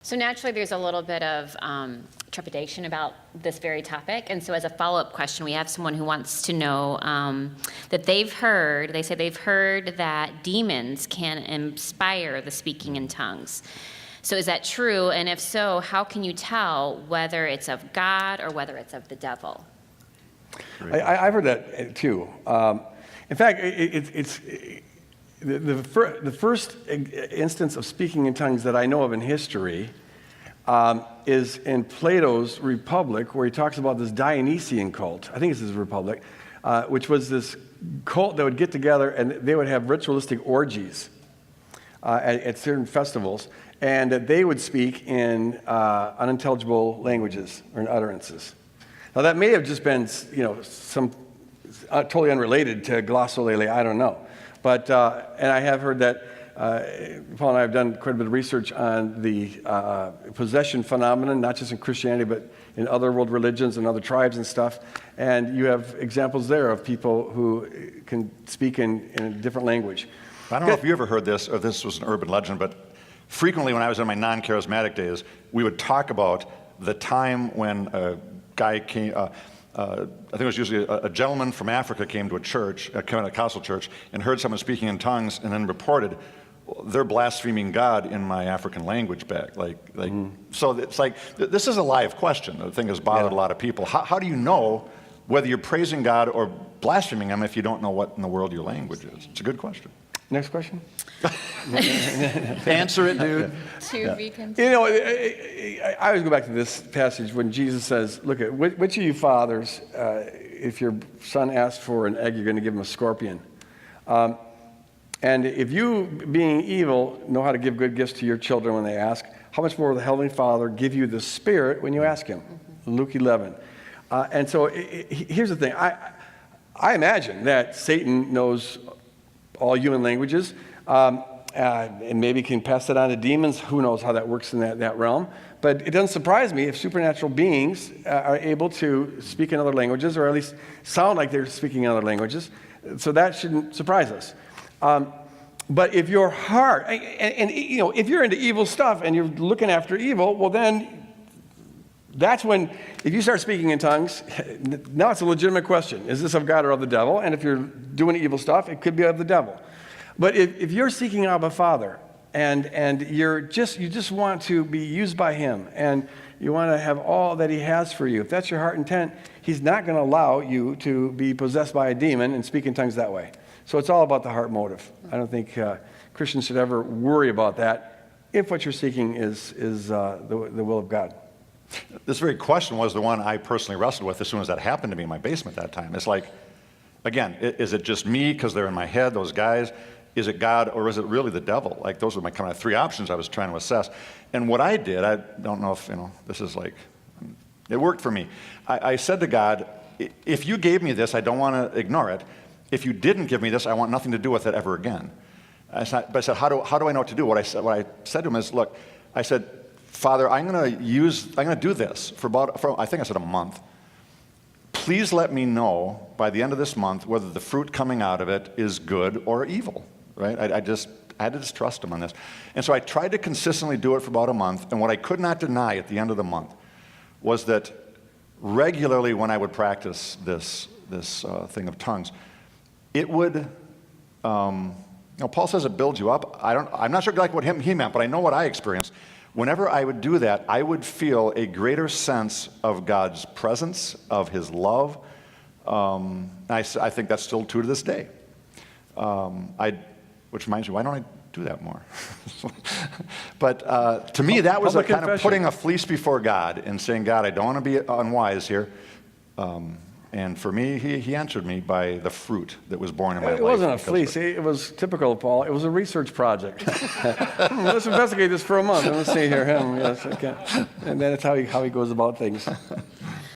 So naturally, there's a little bit of trepidation about this very topic. And so as a follow-up question, we have someone who wants to know that they say they've heard that demons can inspire the speaking in tongues. So is that true? And if so, how can you tell whether it's of God or whether it's of the devil? I've heard that too. In fact, it's the first instance of speaking in tongues that I know of in history is in Plato's Republic, where he talks about this Dionysian cult. I think it's his Republic, which was this cult that would get together and they would have ritualistic orgies at certain festivals, and that they would speak in unintelligible languages or in utterances. Now that may have just been, some totally unrelated to glossolalia, I don't know. But, and I have heard that, Paul and I have done quite a bit of research on the possession phenomenon, not just in Christianity, but in other world religions and other tribes and stuff. And you have examples there of people who can speak in a different language. I don't know if you ever heard this, or this was an urban legend, but frequently when I was in my non-charismatic days, we would talk about the time when a guy came, I think it was usually a gentleman from Africa came to a church, a Pentecostal church, and heard someone speaking in tongues, and then reported, they're blaspheming God in my African language back. So it's like, this is a live question. The thing has bothered a lot of people. How do you know whether you're praising God or blaspheming Him if you don't know what in the world your language is? It's a good question. Next question. Answer it, dude. To be continued. I always go back to this passage when Jesus says, look, which of you fathers, if your son asks for an egg, you're going to give him a scorpion? And if you, being evil, know how to give good gifts to your children when they ask, how much more will the Heavenly Father give you the Spirit when you ask Him? Luke 11. And so here's the thing. I imagine that Satan knows all human languages, and maybe can pass that on to demons. Who knows how that works in that realm. But it doesn't surprise me if supernatural beings are able to speak in other languages, or at least sound like they're speaking in other languages. So that shouldn't surprise us. But if your heart, and if you're into evil stuff and you're looking after evil, well then, that's when, if you start speaking in tongues, now it's a legitimate question. Is this of God or of the devil? And if you're doing evil stuff, it could be of the devil. But if you're seeking out a Father, and you just want to be used by Him, and you want to have all that He has for you, if that's your heart intent, He's not going to allow you to be possessed by a demon and speak in tongues that way. So it's all about the heart motive. I don't think Christians should ever worry about that if what you're seeking is the will of God. This very question was the one I personally wrestled with as soon as that happened to me in my basement that time. It's like, again, is it just me because they're in my head, those guys? Is it God, or is it really the devil? Like, those were my kind of three options I was trying to assess. And what I did, I don't know if, this is like, it worked for me. I said to God, if you gave me this, I don't want to ignore it. If you didn't give me this, I want nothing to do with it ever again. But I said, how do I know what to do? What I said to him is, look, I said, Father, I'm going to do this for I think I said a month. Please let me know by the end of this month whether the fruit coming out of it is good or evil, right? I had to just trust Him on this. And so I tried to consistently do it for about a month, and what I could not deny at the end of the month was that regularly when I would practice this thing of tongues, it would, Paul says it builds you up. I'm not sure like what he meant, but I know what I experienced. Whenever I would do that, I would feel a greater sense of God's presence, of His love. I think that's still true to this day. Which reminds me, why don't I do that more? But to me, that was a kind of putting a fleece before God and saying, God, I don't want to be unwise here. And for me, he answered me by the fruit that was born in my life. It wasn't a fleece. It was typical of Paul. It was a research project. Let's investigate this for a month and let's see here. Yes, okay. And that's how he goes about things.